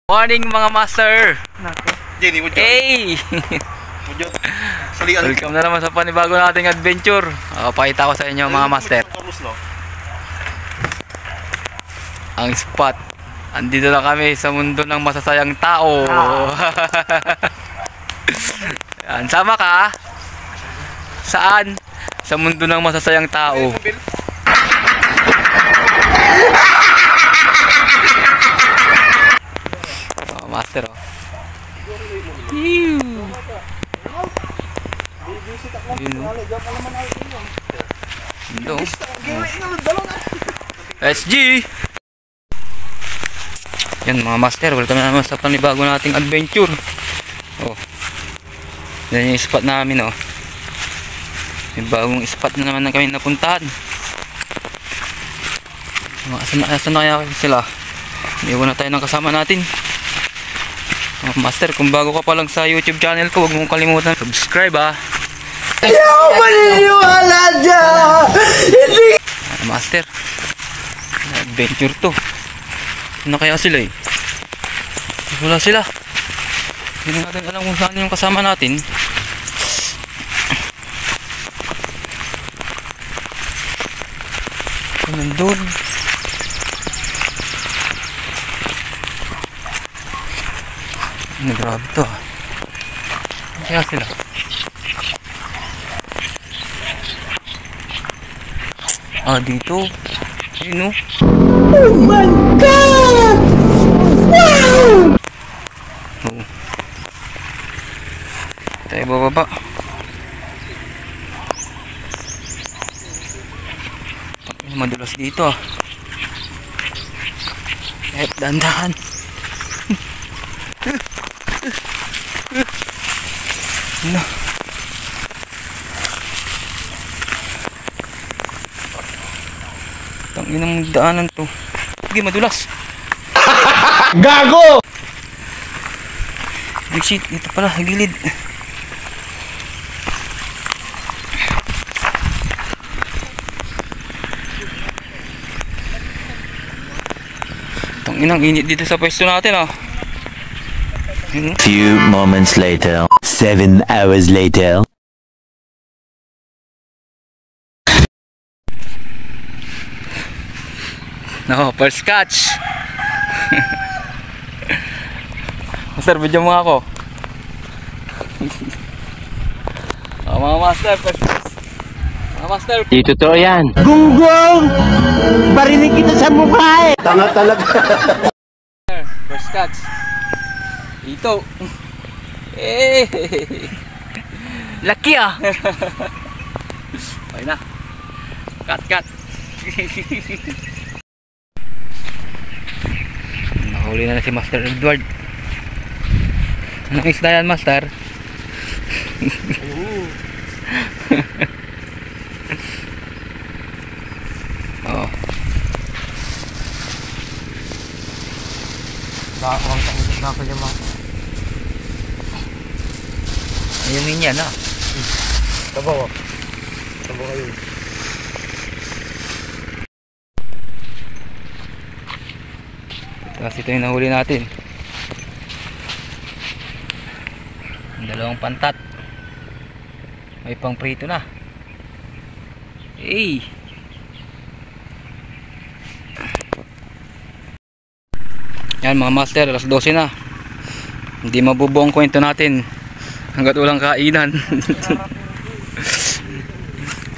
Morning mga master. Jenny, Hey! Welcome na naman sa panibago nating adventure. Pakita ko sa inyo mga master ang spot. Andito na kami sa mundo ng masasayang tao. Yan, sama ka? Saan? Sa mundo ng masasayang tao. Master oh. Yun oh. SG. Yan mga master, welcome na naman sa panibago nating adventure. Oh. Yan yung spot namin oh. May bagong spot na naman na kami napuntahan. Asan na kaya sila? Iwan na tayo ng kasama natin. Master, kung bago ka pa lang sa YouTube channel ko, huwag mong kalimutan subscribe ah. Hindi ako maniniwala dyan! Master, adventure to. Ano kaya sila eh? Wala sila. Hindi natin alam kung saan yung kasama natin. Nandun. Grabe to ah. Kaya sila dito yun oh. Oh my God! Wow! Oh. Tayo bababa. Madulas dito ah. Kahit dandahan. No. Tanginang daanan to. Sige, madulas. Gago! Big shit, dito pala, gilid. Tanginang init dito sa pwesto natin ah. Few moments later, 7 hours later. No, first catch. Master, video mo ako. Mga master, first catch. Mga master. Di totoo yan. Gunggong! Barinig kita sa mukha eh! Tanga talaga! First catch. Ito. Eh. Laki ah. Okay na. Cut. Nahuli na si Master Edward. Anong isda yan, Master? Oh. Bakang takot na ako dyan mga. Ayungin yan ah. Tabaw. Tabaw kayo. Kasi ito yung nahuli natin. Dalawang pantat. May pang prito na. Hey. Yan mga master, alas 12 na. Hindi mabubuo ang kwento natin hanggat walang kainan.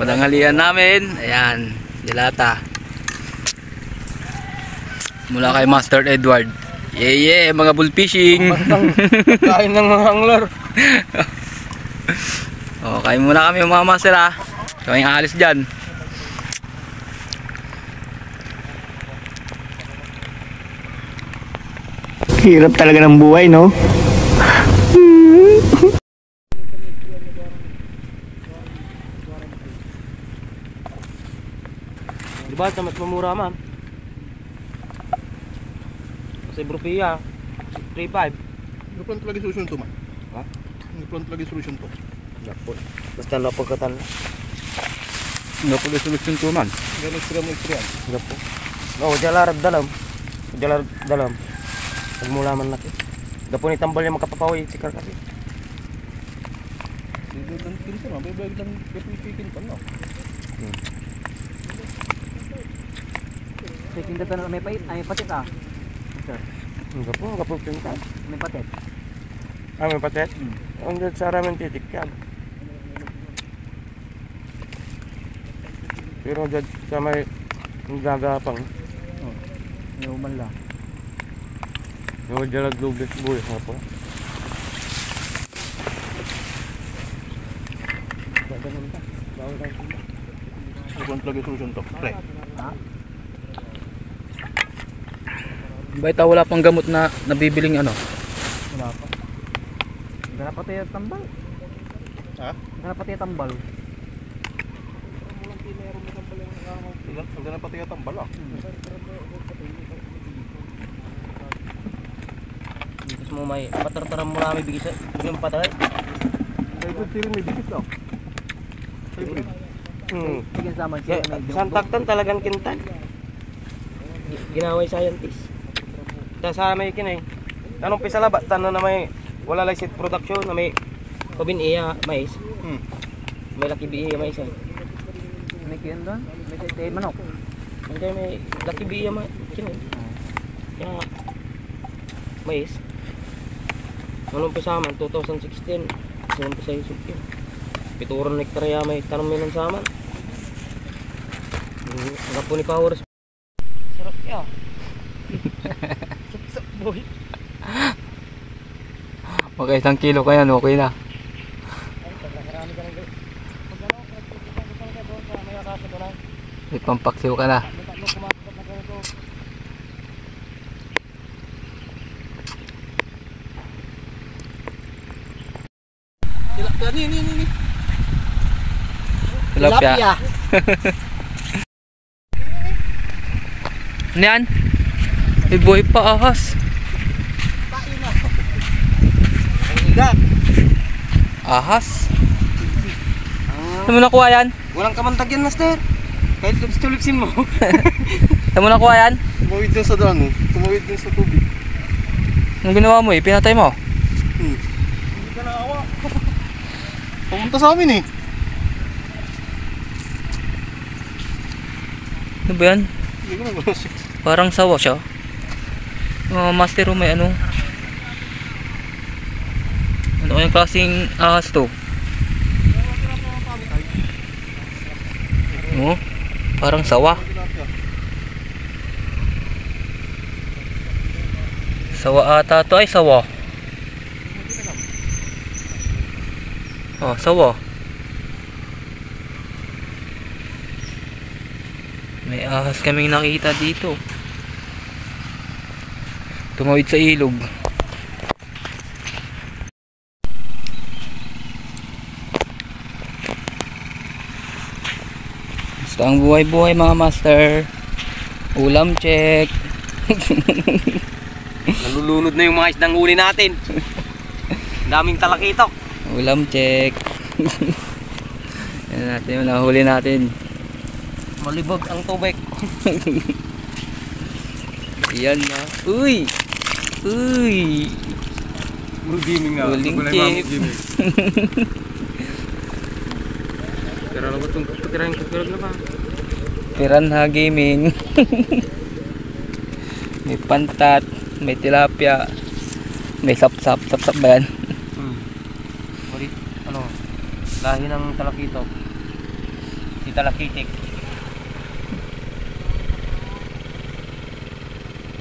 Padanghalian namin. Ayan, dilata. Mula kay Master Edward. Yeah, mga bull fishing. Kain ng mga angler. Kain muna kami mga master ah. Kami aalis dyan. Hirap talaga ng buhay, no? Diba, tamat mamura ma'am? Kasi Brupia 3.5. Ano plant lagi solution to man? Ha? Ano plant lagi solution to? Napol. Basta napagkatan. Ano po solution to man? Ganun sila mo experience. Gapo. Oh, jalar dalam. Jalar dalam. Pagmula man natin. Dapo ni tambal yung makapapawi sikar kasi. Hindi dan kinsa na, bebeg dan pipikin pa no. Taking data na may pait, ay patit ah. Sir, Hindi po, kapupinta. may patit. May patet? Ang dyan sa ramen titik yan. Pero dyan sa may gagapang. May uman lang. Yung dyan naglubis buhay nga po. Front lagi solution to. Pre. Baita wala pang gamot na nabibiling ano. Wala pa. Ganap pati yung tambal. Ha? Ganap pati yung tambal. Ang ganun pati yung tambal ah. Tapos mo may patartaran mo namin bigis yung patay. Hybrid tirin may dikit daw. Hybrid. Sige saman siya. Santaktan talagang kintan. Ginaway scientist. Ta sa may kinay. Tanong pisala ba tanan na may wala license production na may pabin iya mais. May laki bi iya mais. May kiyan doon? May tayo manok. Hindi may laki bi iya mais kinay. Yang mais. Tanong pisaman 2016. Sinong pisa isip yun. Pituron hektarya may tanong minan sa aman. Ang po ni Powers. Sarap ya. Sup boy. Okay, 1 kilo kaya no, okay na. May pampaksiw ka na. Ni. Tilapia. Ano yan? May buhay pa ahas. Ahas? Saan mo nakuha yan? Walang kamantag yan, master. Kahit tulipsin mo. Saan mo nakuha yan? Tumawid din sa dano. Tumawid din sa tubig. Anong ginawa mo eh? Pinatay mo? Hindi ka naawa. Pumunta sa amin eh. Ano ba yan? Hindi ko na Parang sawa siya. Master, may ano? Ano kayang klaseng ahas to? Oh, parang sawa. Sawa ata to, ay sawa. Oh, sawa. May ahas kaming nakita dito. Tumawid sa ilog. Basta ang buhay-buhay mga master. Ulam check. Nalulunod na yung mga isdang huli natin. Daming talakitok. Ulam check. Yan natin yung nahuli natin. Malibog ang tubig. Yan na. Uy! Uy! gaming nga. Huling Gaming. tip. Pero ano ba itong pagkirang na ba? Piranha Gaming. May pantat, may tilapia, may sapsap. Sapsap ba yan? Marit, ano, lahi ng talakitok. Si talakitik.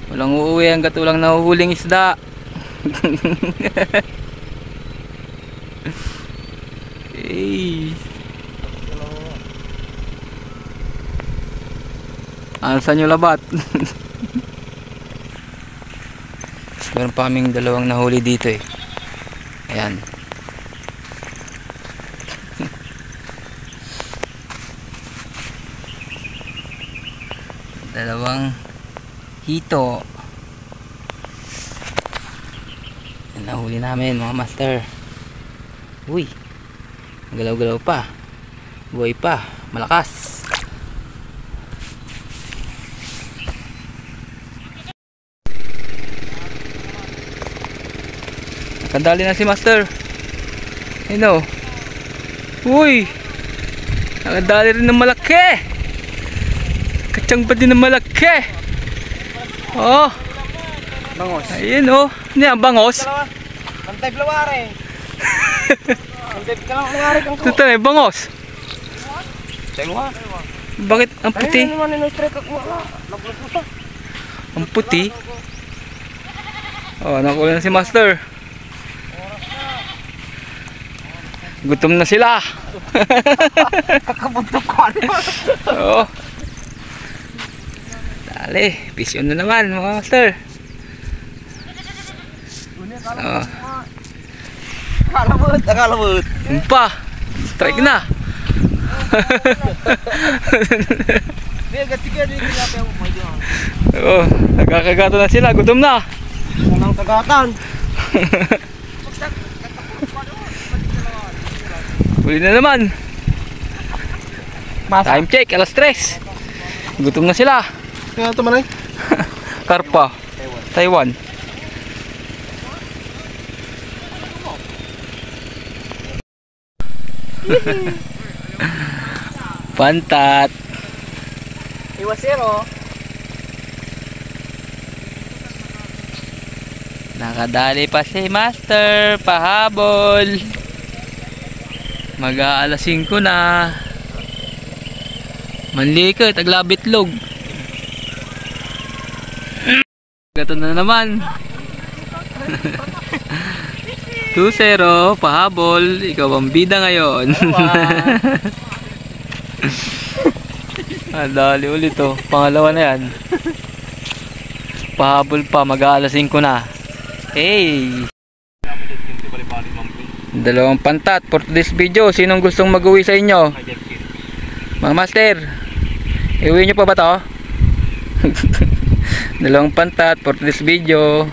Walang uuwi hanggat walang nahuhuling isda. Hey. Ano sa nyo labat? Meron pa kaming dalawang nahuli dito eh. Ayan. Dalawang hito. Yan, nahuli namin mga master. Uy, galaw-galaw pa, buhay pa, malakas. Nakadali na si Master. Ayun o. Uy! Nakadali rin ng malaki. Katsang pa din ng malaki. Oh. Bangos. Ayun o. Ano yan, bangos? Mantay blawari. Mantay ka lang blawari kang Ito tayo, bangos. Tengwa. Bakit ang puti? Ay, naman in-strike ako wala. Naglos mo pa. Ang puti. Oh, nakula na si Master. Gutom na sila. Kakabuntok ko ano. Oo. Dali, pisyon na naman mga Master. Oh, Akalabot. yun pa. Strike na. Oh, nagkakagato na sila, gutom na. Unang kagatan. Huli na naman. Time check, alas 3. Gutom na sila. Kaya ito man ay. Karpa, Taiwan. Pantat. Iwasero. Nakadali pa si Master, pahabol. Mag-aalas 5 na. Manlikot, taglabitlog. Gato na naman. 2-0, pahabol. Ikaw ang bida ngayon. Dali ulit to. Pangalawa na yan. Pahabol pa, mag-aalas 5 na. Hey! Dalawang pantat for this video. Sinong gustong mag-uwi sa inyo? Mga master, iuwi nyo pa ba to? Dalawang pantat for this video.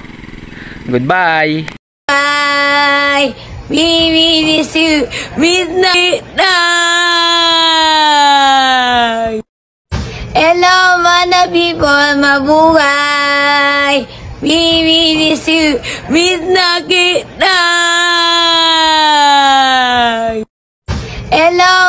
Goodbye! Bye! We miss you midnight night! Hello mga people, mabuhay! We miss you midnight night! Hello